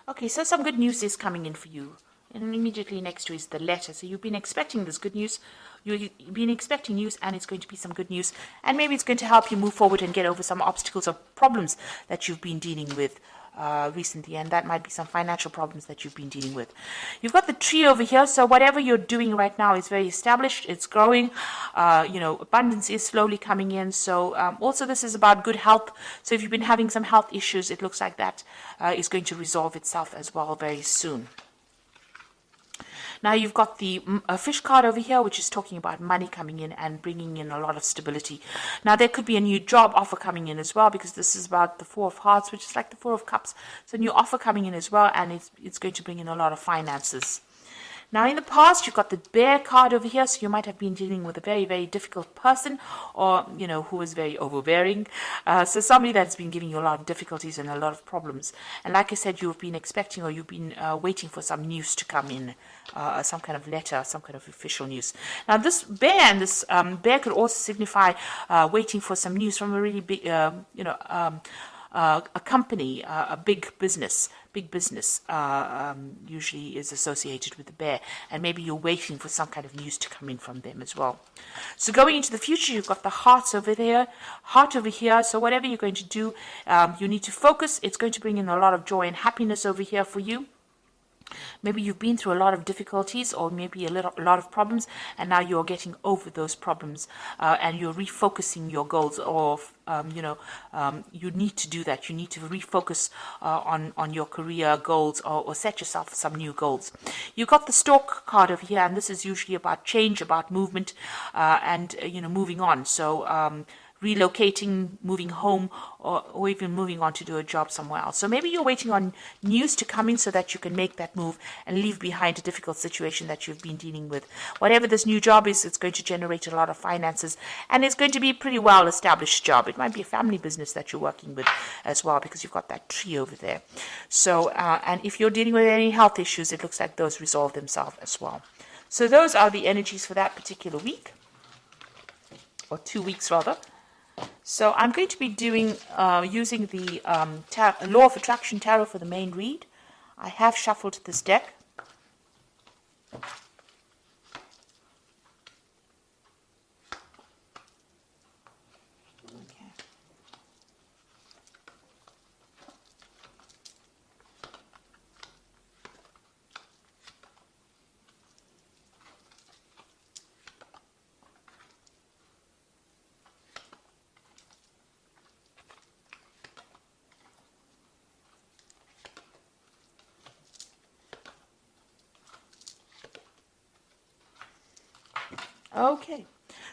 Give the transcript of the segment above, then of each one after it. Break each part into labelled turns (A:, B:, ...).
A: Okay, so some good news is coming in for you. And immediately next to is the letter. So you've been expecting this good news. You've been expecting news, and it's going to be some good news. And maybe it's going to help you move forward and get over some obstacles or problems that you've been dealing with recently. And that might be some financial problems that you've been dealing with. You've got the tree over here. So whatever you're doing right now is very established. It's growing. Abundance is slowly coming in. So also this is about good health. So if you've been having some health issues, it looks like that is going to resolve itself as well very soon. Now you've got the fish card over here, which is talking about money coming in and bringing in a lot of stability. Now there could be a new job offer coming in as well, because this is about the Four of Hearts, which is like the Four of Cups. So a new offer coming in as well, and it's going to bring in a lot of finances. Now, in the past, you've got the bear card over here, so you might have been dealing with a very, very difficult person, or, who was very overbearing. So somebody that's been giving you a lot of difficulties and a lot of problems. And like I said, you've been expecting, or you've been waiting for some news to come in, some kind of letter, some kind of official news. Now, this bear and this bear could also signify waiting for some news from a really big, a company, a big business usually is associated with the bear, and maybe you're waiting for some kind of news to come in from them as well. So going into the future, you've got the heart over here. So whatever you're going to do, you need to focus. It's going to bring in a lot of joy and happiness over here for you. Maybe you've been through a lot of difficulties, or maybe a lot of problems, and now you're getting over those problems, and you're refocusing your goals. Or you need to do that. You need to refocus on your career goals, or set yourself some new goals. You've got the Stork card over here, and this is usually about change, about movement, and moving on. So relocating, moving home, or even moving on to do a job somewhere else. So maybe you're waiting on news to come in so that you can make that move and leave behind a difficult situation that you've been dealing with. Whatever this new job is, it's going to generate a lot of finances, and it's going to be a pretty well-established job. It might be a family business that you're working with as well, because you've got that tree over there. So, and if you're dealing with any health issues, it looks like those resolve themselves as well. So those are the energies for that particular week, or 2 weeks rather. So I'm going to be doing using the Law of Attraction Tarot for the main read. I have shuffled this deck. Okay,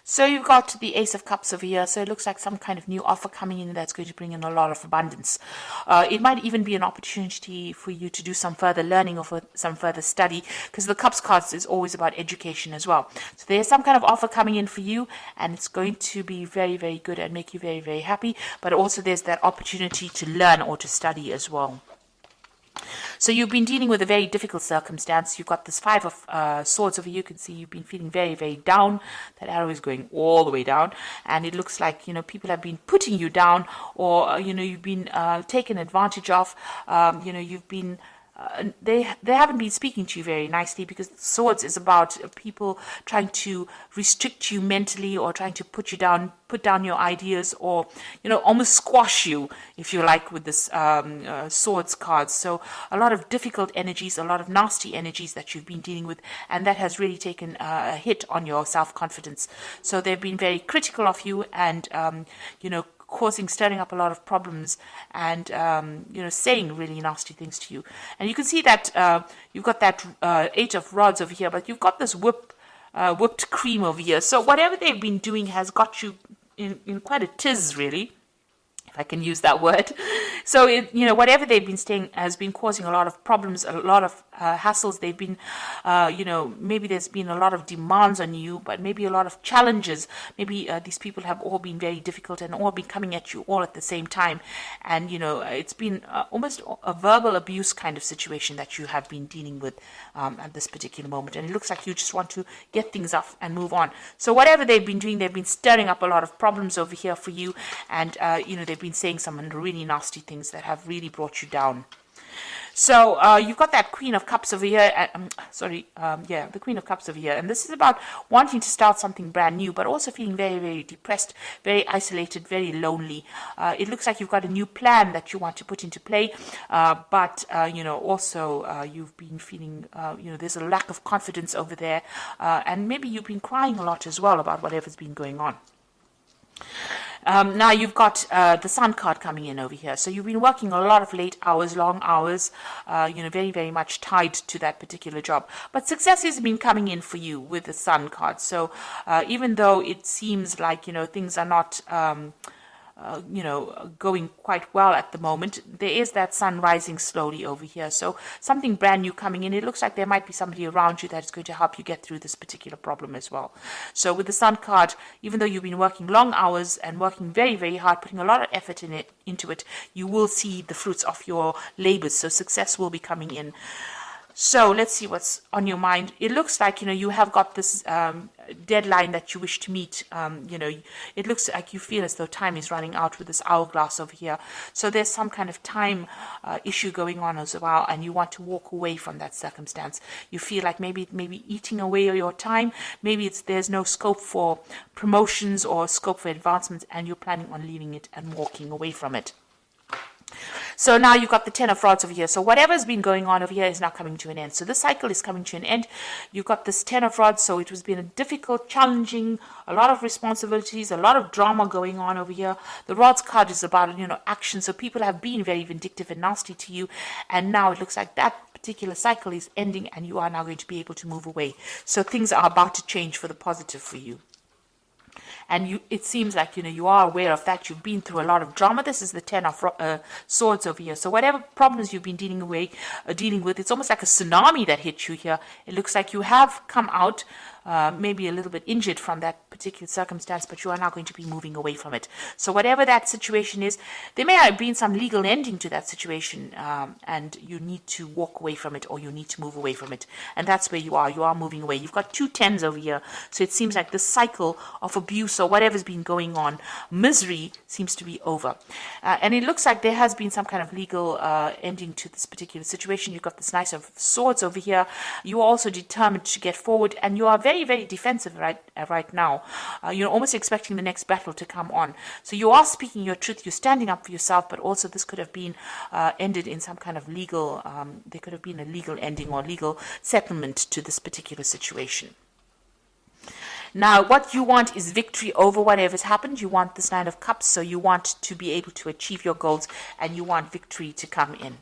A: so you've got the Ace of Cups over here, so it looks like some kind of new offer coming in that's going to bring in a lot of abundance. It might even be an opportunity for you to do some further learning or for some further study, because the Cups cards is always about education as well. So there's some kind of offer coming in for you, and it's going to be very, very good and make you very, very happy, but also there's that opportunity to learn or to study as well. So you've been dealing with a very difficult circumstance. You've got this Five of Swords over here. You can see you've been feeling very, very down. That arrow is going all the way down. And it looks like, people have been putting you down, or, you've been taken advantage of. You've been... they haven't been speaking to you very nicely, because Swords is about people trying to restrict you mentally, or trying to put down your ideas, or almost squash you, if you like, with this Swords card. So a lot of difficult energies, a lot of nasty energies that you've been dealing with, and that has really taken a hit on your self-confidence. So they've been very critical of you, and stirring up a lot of problems, and saying really nasty things to you. And you can see that you've got that Eight of Rods over here, but you've got this whipped cream over here. So whatever they've been doing has got you in quite a tiz, really, if I can use that word. So whatever they've been saying has been causing a lot of problems, a lot of hassles. They've been, maybe there's been a lot of demands on you, but maybe a lot of challenges. Maybe these people have all been very difficult and all been coming at you all at the same time. And, it's been almost a verbal abuse kind of situation that you have been dealing with at this particular moment. And it looks like you just want to get things off and move on. So whatever they've been doing, they've been stirring up a lot of problems over here for you. And, they've been saying some really nasty things that have really brought you down. So you've got that Queen of Cups over here. The Queen of Cups over here. And this is about wanting to start something brand new, but also feeling very, very depressed, very isolated, very lonely. It looks like you've got a new plan that you want to put into play, but also you've been feeling, there's a lack of confidence over there, and maybe you've been crying a lot as well about whatever's been going on. Now you've got the Sun card coming in over here. So you've been working a lot of late hours, long hours, very, very much tied to that particular job. But success has been coming in for you with the Sun card. So even though it seems like, things are not going quite well at the moment, there is that sun rising slowly over here. So something brand new coming in. It looks like there might be somebody around you that is going to help you get through this particular problem as well. So with the Sun card, even though you've been working long hours and working very, very hard, putting a lot of effort into it, you will see the fruits of your labors. So success will be coming in. So let's see what's on your mind. It looks like, you have got this deadline that you wish to meet. It looks like you feel as though time is running out with this hourglass over here. So there's some kind of time issue going on as well, and you want to walk away from that circumstance. You feel like maybe eating away your time. Maybe there's no scope for promotions or scope for advancements, and you're planning on leaving it and walking away from it. So now you've got the Ten of Rods over here. So whatever's been going on over here is now coming to an end. So this cycle is coming to an end. You've got this Ten of Rods. So it has been a difficult, challenging, a lot of responsibilities, a lot of drama going on over here. The Rods card is about, action. So people have been very vindictive and nasty to you. And now it looks like that particular cycle is ending and you are now going to be able to move away. So things are about to change for the positive for you. And it seems like, you are aware of that. You've been through a lot of drama. This is the Ten of Swords over here. So whatever problems you've been dealing with, it's almost like a tsunami that hit you here. It looks like you have come out maybe a little bit injured from that particular circumstance, but you are now going to be moving away from it. So whatever that situation is, there may have been some legal ending to that situation, and you need to walk away from it, or you need to move away from it. And that's where you are. You are moving away. You've got 2 tens over here. So it seems like the cycle of abuse or whatever's been going on, misery, seems to be over. And it looks like there has been some kind of legal ending to this particular situation. You've got this Knight of Swords over here. You are also determined to get forward, and you are very, very defensive right now. You're almost expecting the next battle to come on. So you are speaking your truth. You're standing up for yourself, but also this could have been ended in some kind of legal, there could have been a legal ending or legal settlement to this particular situation. Now, what you want is victory over whatever's happened. You want this Nine of Cups, so you want to be able to achieve your goals, and you want victory to come in.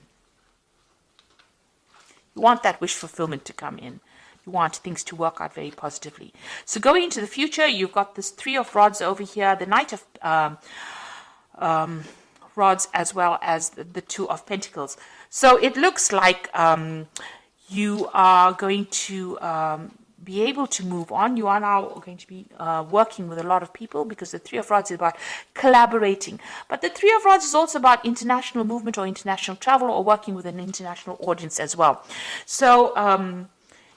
A: You want that wish fulfillment to come in. You want things to work out very positively. So going into the future, you've got this Three of Rods over here, the Knight of Rods, as well as the Two of Pentacles. So it looks like you are going to be able to move on. You are now going to be working with a lot of people, because the Three of Rods is about collaborating. But the Three of Rods is also about international movement or international travel, or working with an international audience as well. So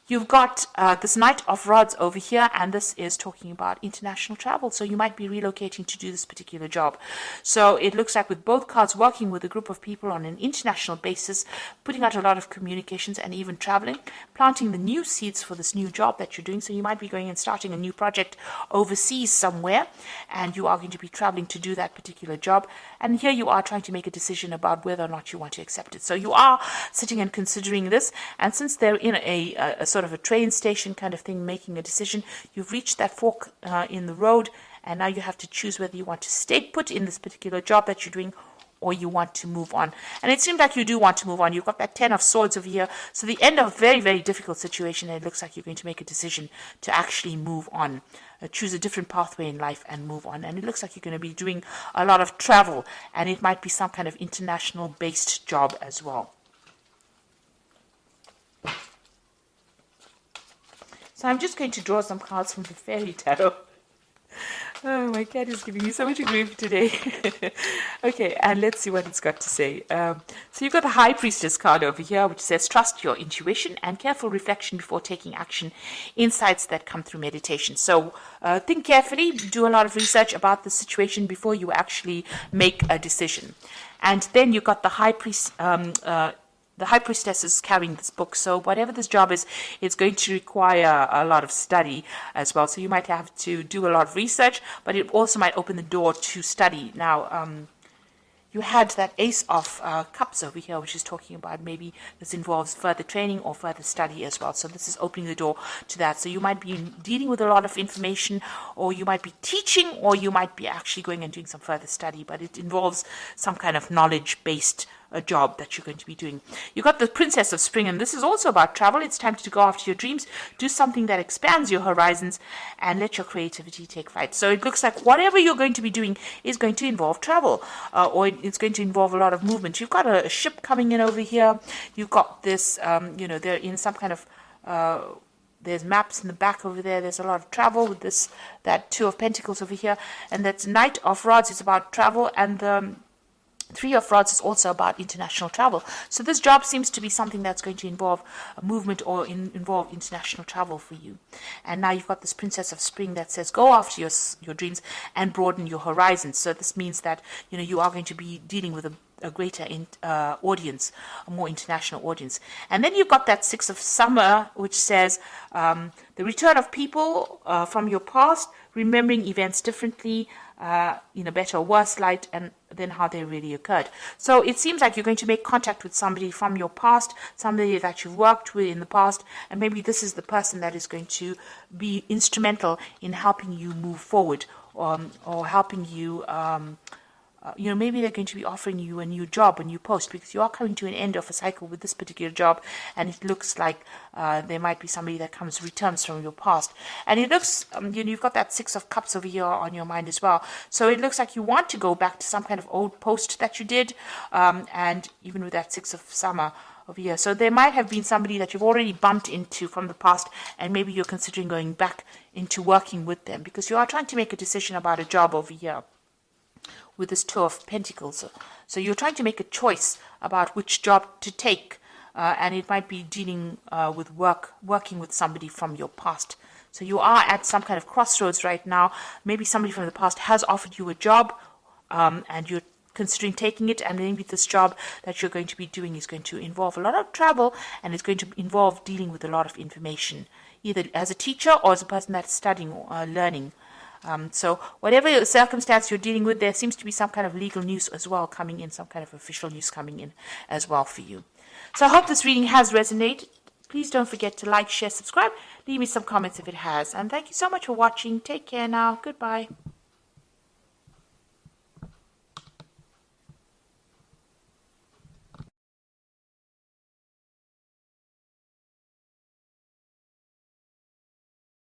A: you've got this Knight of Rods over here, and this is talking about international travel. So you might be relocating to do this particular job. So it looks like with both cards, working with a group of people on an international basis, putting out a lot of communications and even traveling, planting the new seeds for this new job that you're doing. So you might be going and starting a new project overseas somewhere, and you are going to be traveling to do that particular job. And here you are trying to make a decision about whether or not you want to accept it. So you are sitting and considering this, and since they're in a sort of a train station kind of thing, making a decision, you've reached that fork in the road, and now you have to choose whether you want to stay put in this particular job that you're doing, or you want to move on. And it seems like you do want to move on. You've got that Ten of Swords over here. So the end of a very, very difficult situation, and it looks like you're going to make a decision to actually move on, choose a different pathway in life and move on. And it looks like you're going to be doing a lot of travel, and it might be some kind of international based job as well. So I'm just going to draw some cards from the Fairy Tarot. Oh, my cat is giving me so much grief today. Okay, and let's see what it's got to say. So you've got the High Priestess card over here, which says, trust your intuition and careful reflection before taking action. Insights that come through meditation. So think carefully, do a lot of research about the situation before you actually make a decision. And then you've got the High Priest the High Priestess is carrying this book, so whatever this job is, it's going to require a lot of study as well. So you might have to do a lot of research, but it also might open the door to study. Now, you had that Ace of Cups over here, which is talking about maybe this involves further training or further study as well. So this is opening the door to that. So you might be dealing with a lot of information, or you might be teaching, or you might be actually going and doing some further study, but it involves some kind of knowledge-based job that you're going to be doing. You got the Princess of Spring, and this is also about travel. It's time to go after your dreams, do something that expands your horizons, and let your creativity take flight. So it looks like whatever you're going to be doing is going to involve travel, or it's going to involve a lot of movement. You've got a ship coming in over here. You've got this, they're in some kind of there's maps in the back over there. There's a lot of travel with that Two of Pentacles over here, and that's Knight of Rods is about travel, and the Three of Rods is also about international travel. So this job seems to be something that's going to involve a movement or involve international travel for you. And now you've got this Princess of Spring that says go after your dreams and broaden your horizons. So this means that you are going to be dealing with a greater audience, a more international audience. And then you've got that Six of Summer, which says the return of people from your past, remembering events differently, in a better or worse light, and then how they really occurred. So it seems like you're going to make contact with somebody from your past, somebody that you've worked with in the past, and maybe this is the person that is going to be instrumental in helping you move forward, or helping you maybe they're going to be offering you a new job, a new post, because you are coming to an end of a cycle with this particular job, and it looks like there might be somebody that returns from your past. And it looks, you've got that Six of Cups over here on your mind as well. So it looks like you want to go back to some kind of old post that you did, and even with that Six of Summer over here. So there might have been somebody that you've already bumped into from the past, and maybe you're considering going back into working with them, because you are trying to make a decision about a job over here with this Two of Pentacles. So you're trying to make a choice about which job to take, and it might be dealing with working with somebody from your past. So you are at some kind of crossroads right now. Maybe somebody from the past has offered you a job, and you're considering taking it, and maybe this job that you're going to be doing is going to involve a lot of travel, and it's going to involve dealing with a lot of information, either as a teacher or as a person that's studying or learning. So whatever circumstance you're dealing with, there seems to be some kind of legal news as well coming in, some kind of official news coming in as well for you. So I hope this reading has resonated. Please don't forget to like, share, subscribe. Leave me some comments if it has. And thank you so much for watching. Take care now. Goodbye.